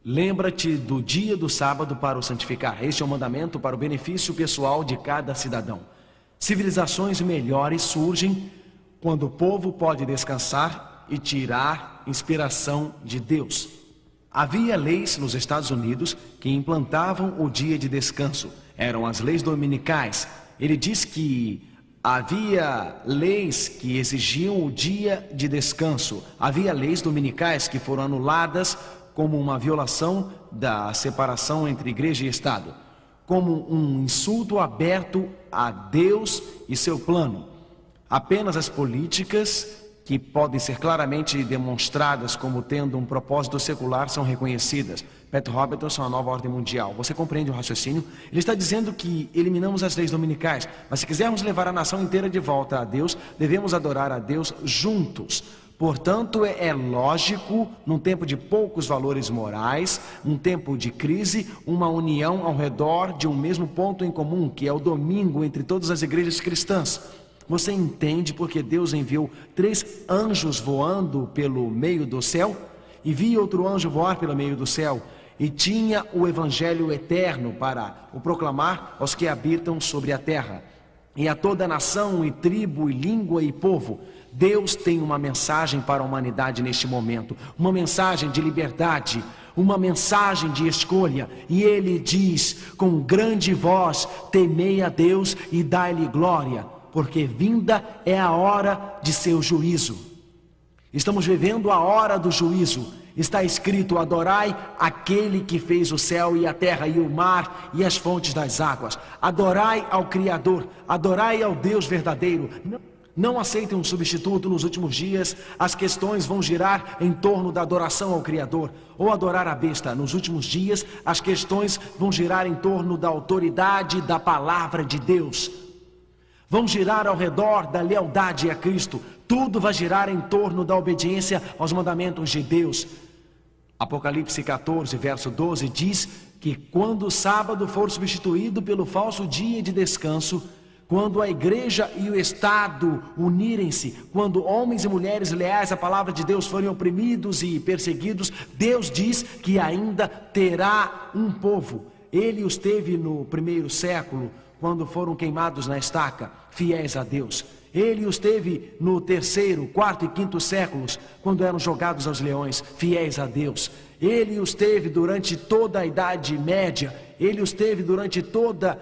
Lembra-te do dia do sábado para o santificar. Este é um mandamento para o benefício pessoal de cada cidadão. Civilizações melhores surgem quando o povo pode descansar e tirar inspiração de Deus. Havia leis nos Estados Unidos que implantavam o dia de descanso. Eram as leis dominicais. Ele diz que havia leis que exigiam o dia de descanso. Havia leis dominicais que foram anuladas como uma violação da separação entre igreja e Estado, como um insulto aberto a Deus e seu plano. Apenas as políticas que podem ser claramente demonstradas como tendo um propósito secular são reconhecidas. Pat Robertson, A Nova Ordem Mundial. Você compreende o raciocínio? Ele está dizendo que eliminamos as leis dominicais, mas se quisermos levar a nação inteira de volta a Deus, devemos adorar a Deus juntos. Portanto, é lógico, num tempo de poucos valores morais, num tempo de crise, uma união ao redor de um mesmo ponto em comum, que é o domingo entre todas as igrejas cristãs. Você entende porque Deus enviou 3 anjos voando pelo meio do céu? E via outro anjo voar pelo meio do céu, e tinha o evangelho eterno para o proclamar aos que habitam sobre a terra, e a toda nação, e tribo, e língua, e povo. Deus tem uma mensagem para a humanidade neste momento, uma mensagem de liberdade, uma mensagem de escolha, e Ele diz com grande voz: temei a Deus e dai-lhe glória, porque vinda é a hora de seu juízo. Estamos vivendo a hora do juízo. Está escrito: adorai aquele que fez o céu e a terra e o mar e as fontes das águas. Adorai ao Criador, adorai ao Deus verdadeiro. Não aceitem um substituto. Nos últimos dias as questões vão girar em torno da adoração ao Criador ou adorar a besta. Nos últimos dias as questões vão girar em torno da autoridade da palavra de Deus. Vão girar ao redor da lealdade a Cristo. Tudo vai girar em torno da obediência aos mandamentos de Deus. Apocalipse 14, verso 12 diz que quando o sábado for substituído pelo falso dia de descanso, quando a igreja e o Estado unirem-se, quando homens e mulheres leais à palavra de Deus forem oprimidos e perseguidos, Deus diz que ainda terá um povo. Ele os teve no primeiro século, quando foram queimados na estaca, fiéis a Deus. Ele os teve no terceiro, quarto e quinto séculos, quando eram jogados aos leões, fiéis a Deus. Ele os teve durante toda a Idade Média. Ele os teve durante toda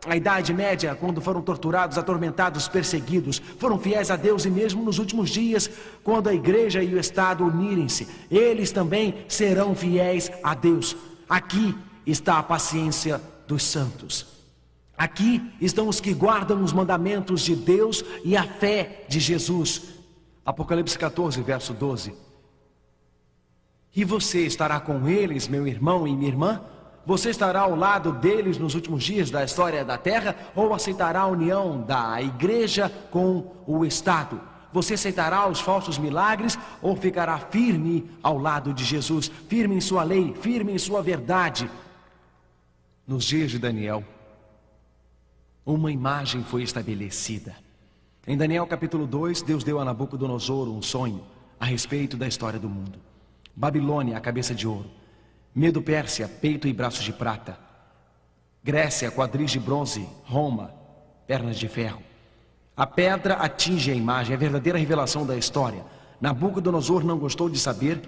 a Idade Média, quando foram torturados, atormentados, perseguidos. Foram fiéis a Deus, e mesmo nos últimos dias, quando a igreja e o Estado unirem-se, eles também serão fiéis a Deus. Aqui está a paciência dos santos. Aqui estão os que guardam os mandamentos de Deus e a fé de Jesus. Apocalipse 14, verso 12. E você estará com eles, meu irmão e minha irmã? Você estará ao lado deles nos últimos dias da história da terra? Ou aceitará a união da igreja com o Estado? Você aceitará os falsos milagres ou ficará firme ao lado de Jesus? Firme em sua lei, firme em sua verdade? Nos dias de Daniel, uma imagem foi estabelecida. Em Daniel capítulo 2, Deus deu a Nabucodonosor um sonho a respeito da história do mundo. Babilônia, a cabeça de ouro. Medo-Pérsia, peito e braços de prata. Grécia, quadris de bronze. Roma, pernas de ferro. A pedra atinge a imagem, a verdadeira revelação da história. Nabucodonosor não gostou de saber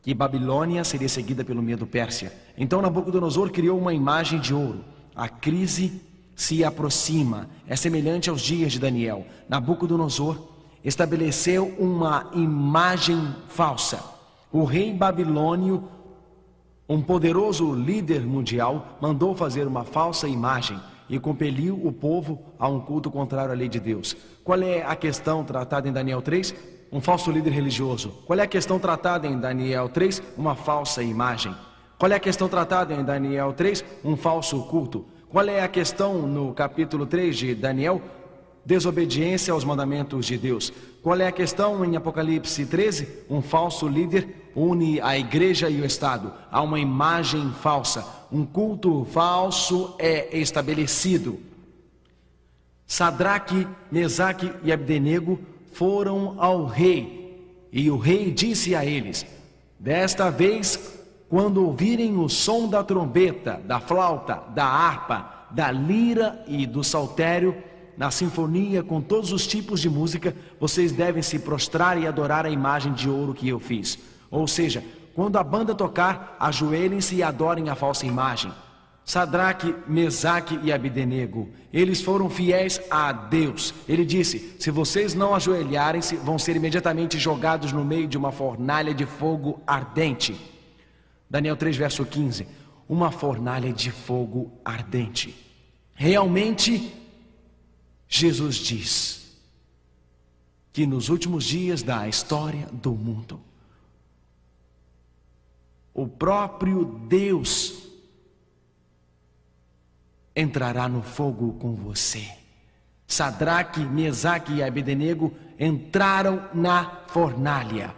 que Babilônia seria seguida pelo Medo-Pérsia. Então Nabucodonosor criou uma imagem de ouro. A crise se aproxima, é semelhante aos dias de Daniel. Nabucodonosor estabeleceu uma imagem falsa. O rei babilônio Um poderoso líder mundial mandou fazer uma falsa imagem e compeliu o povo a um culto contrário à lei de Deus. Qual é a questão tratada em Daniel 3? Um falso líder religioso. Qual é a questão tratada em Daniel 3? Uma falsa imagem. Qual é a questão tratada em Daniel 3? Um falso culto. Qual é a questão no capítulo 3 de Daniel? Desobediência aos mandamentos de Deus. Qual é a questão em Apocalipse 13? Um falso líder une a igreja e o Estado. Há uma imagem falsa. Um culto falso é estabelecido. Sadraque, Mesaque e Abdenego foram ao rei. E o rei disse a eles: desta vez, quando ouvirem o som da trombeta, da flauta, da harpa, da lira e do saltério, na sinfonia com todos os tipos de música, vocês devem se prostrar e adorar a imagem de ouro que eu fiz. Ou seja, quando a banda tocar, ajoelhem-se e adorem a falsa imagem. Sadraque, Mesaque e Abdenego, eles foram fiéis a Deus. Ele disse: se vocês não ajoelharem-se, vão ser imediatamente jogados no meio de uma fornalha de fogo ardente. Daniel 3, verso 15. Uma fornalha de fogo ardente. Realmente, Jesus diz que nos últimos dias da história do mundo, o próprio Deus entrará no fogo com você. Sadraque, Mesaque e Abdenego entraram na fornalha.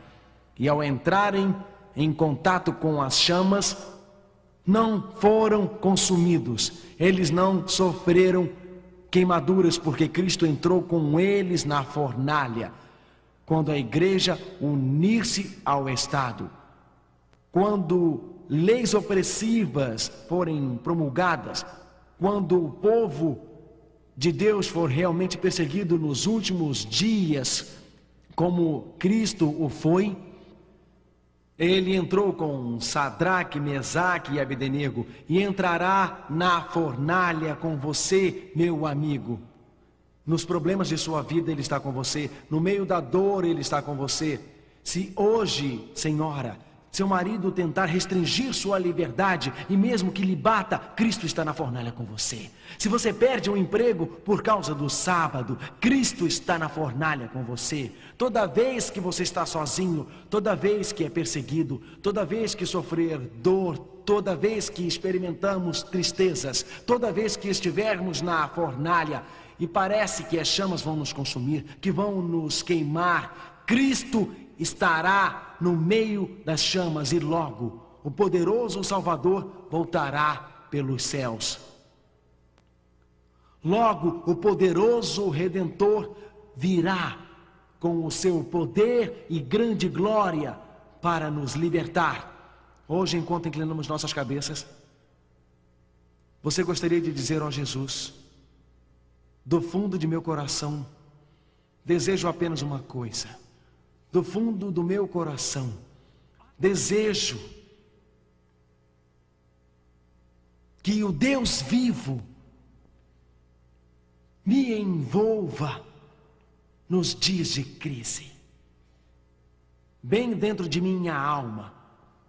E ao entrarem em contato com as chamas, não foram consumidos. Eles não sofreram queimaduras, porque Cristo entrou com eles na fornalha. Quando a igreja unir-se ao Estado, quando leis opressivas forem promulgadas, quando o povo de Deus for realmente perseguido nos últimos dias, como Cristo o foi, ele entrou com Sadraque, Mesaque e Abdenego e entrará na fornalha com você, meu amigo. Nos problemas de sua vida ele está com você, no meio da dor ele está com você. Se hoje, senhora, seu marido tentar restringir sua liberdade e mesmo que lhe bata, Cristo está na fornalha com você. Se você perde um emprego por causa do sábado, Cristo está na fornalha com você. Toda vez que você está sozinho, toda vez que é perseguido, toda vez que sofrer dor, toda vez que experimentamos tristezas, toda vez que estivermos na fornalha e parece que as chamas vão nos consumir, que vão nos queimar, Cristo estará no meio das chamas e logo o poderoso Salvador voltará pelos céus. Logo o poderoso Redentor virá com o seu poder e grande glória para nos libertar. Hoje, enquanto inclinamos nossas cabeças, você gostaria de dizer ao Jesus: do fundo de meu coração, desejo apenas uma coisa. Do fundo do meu coração, desejo que o Deus vivo me envolva nos dias de crise, bem dentro de minha alma.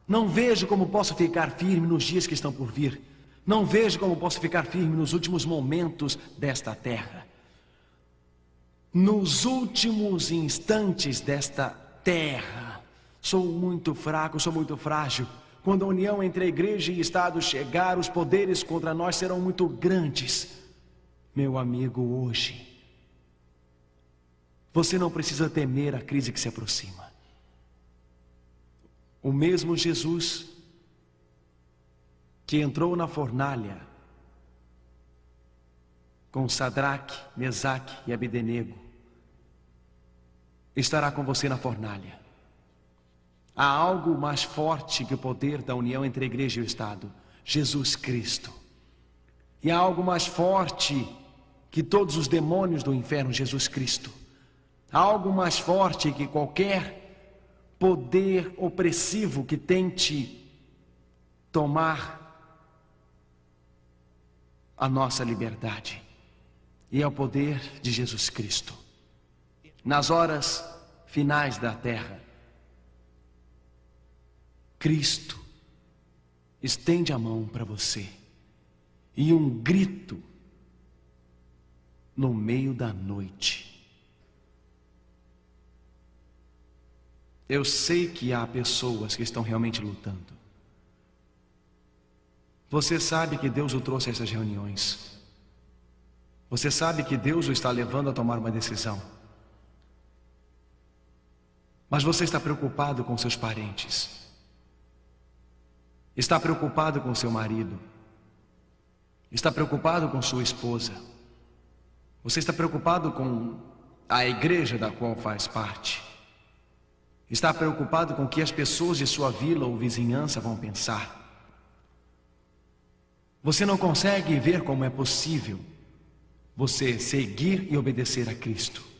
Não vejo como posso ficar firme nos dias que estão por vir. Não vejo como posso ficar firme nos últimos momentos desta terra. Nos últimos instantes desta terra, sou muito fraco, sou muito frágil. Quando a união entre a igreja e Estado chegar, os poderes contra nós serão muito grandes. Meu amigo, hoje, você não precisa temer a crise que se aproxima. O mesmo Jesus que entrou na fornalha com Sadraque, Mesaque e Abdenego, estará com você na fornalha. Há algo mais forte que o poder da união entre a igreja e o Estado: Jesus Cristo. E há algo mais forte que todos os demônios do inferno: Jesus Cristo. Há algo mais forte que qualquer poder opressivo que tente tomar a nossa liberdade. E é o poder de Jesus Cristo. Nas horas finais da terra, Cristo estende a mão para você. E um grito no meio da noite. Eu sei que há pessoas que estão realmente lutando. Você sabe que Deus o trouxe a essas reuniões. Você sabe que Deus o está levando a tomar uma decisão. Mas você está preocupado com seus parentes. Está preocupado com seu marido. Está preocupado com sua esposa. Você está preocupado com a igreja da qual faz parte. Está preocupado com o que as pessoas de sua vila ou vizinhança vão pensar. Você não consegue ver como é possível você seguir e obedecer a Cristo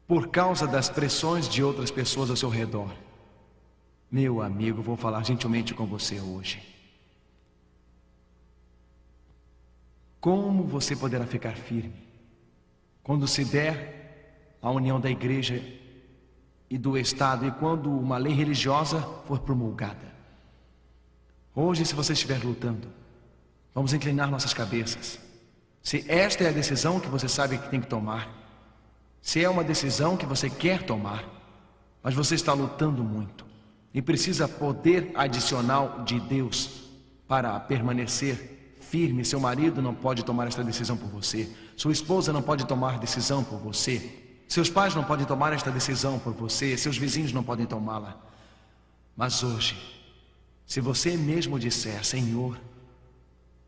por causa das pressões de outras pessoas ao seu redor. Meu amigo, vou falar gentilmente com você hoje. Como você poderá ficar firme quando se der a união da igreja e do Estado e quando uma lei religiosa for promulgada? Hoje, se você estiver lutando, vamos inclinar nossas cabeças. Se esta é a decisão que você sabe que tem que tomar, se é uma decisão que você quer tomar, mas você está lutando muito e precisa poder adicional de Deus para permanecer firme, seu marido não pode tomar esta decisão por você, sua esposa não pode tomar decisão por você, seus pais não podem tomar esta decisão por você, seus vizinhos não podem tomá-la. Mas hoje, se você mesmo disser: Senhor,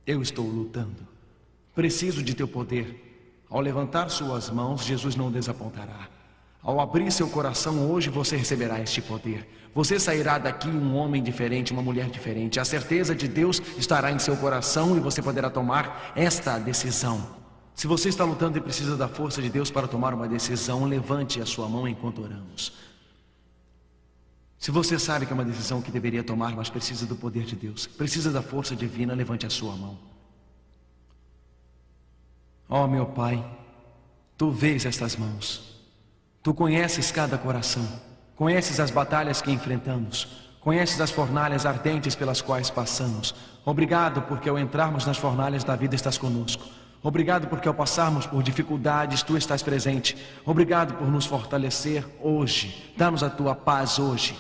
eu estou lutando, preciso de teu poder, ao levantar suas mãos, Jesus não o desapontará. Ao abrir seu coração hoje, você receberá este poder. Você sairá daqui um homem diferente, uma mulher diferente. A certeza de Deus estará em seu coração e você poderá tomar esta decisão. Se você está lutando e precisa da força de Deus para tomar uma decisão, levante a sua mão enquanto oramos. Se você sabe que é uma decisão que deveria tomar, mas precisa do poder de Deus, precisa da força divina, levante a sua mão. Oh, meu Pai, Tu vês estas mãos. Tu conheces cada coração, conheces as batalhas que enfrentamos, conheces as fornalhas ardentes pelas quais passamos. Obrigado porque ao entrarmos nas fornalhas da vida estás conosco. Obrigado porque ao passarmos por dificuldades Tu estás presente. Obrigado por nos fortalecer hoje. Dá-nos a Tua paz hoje.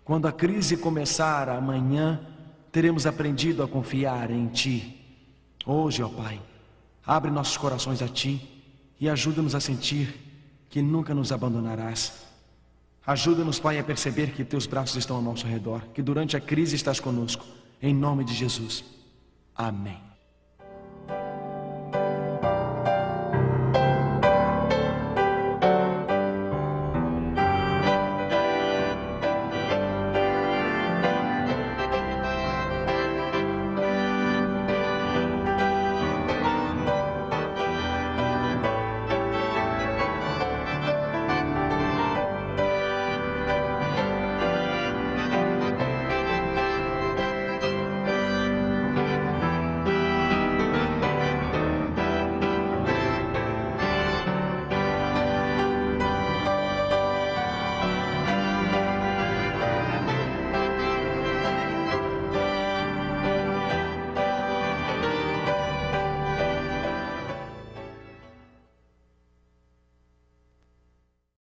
Quando a crise começar amanhã, teremos aprendido a confiar em Ti. Hoje, ó Pai, abre nossos corações a Ti e ajuda-nos a sentir que nunca nos abandonarás. Ajuda-nos, Pai, a perceber que Teus braços estão ao nosso redor, que durante a crise estás conosco. Em nome de Jesus. Amém.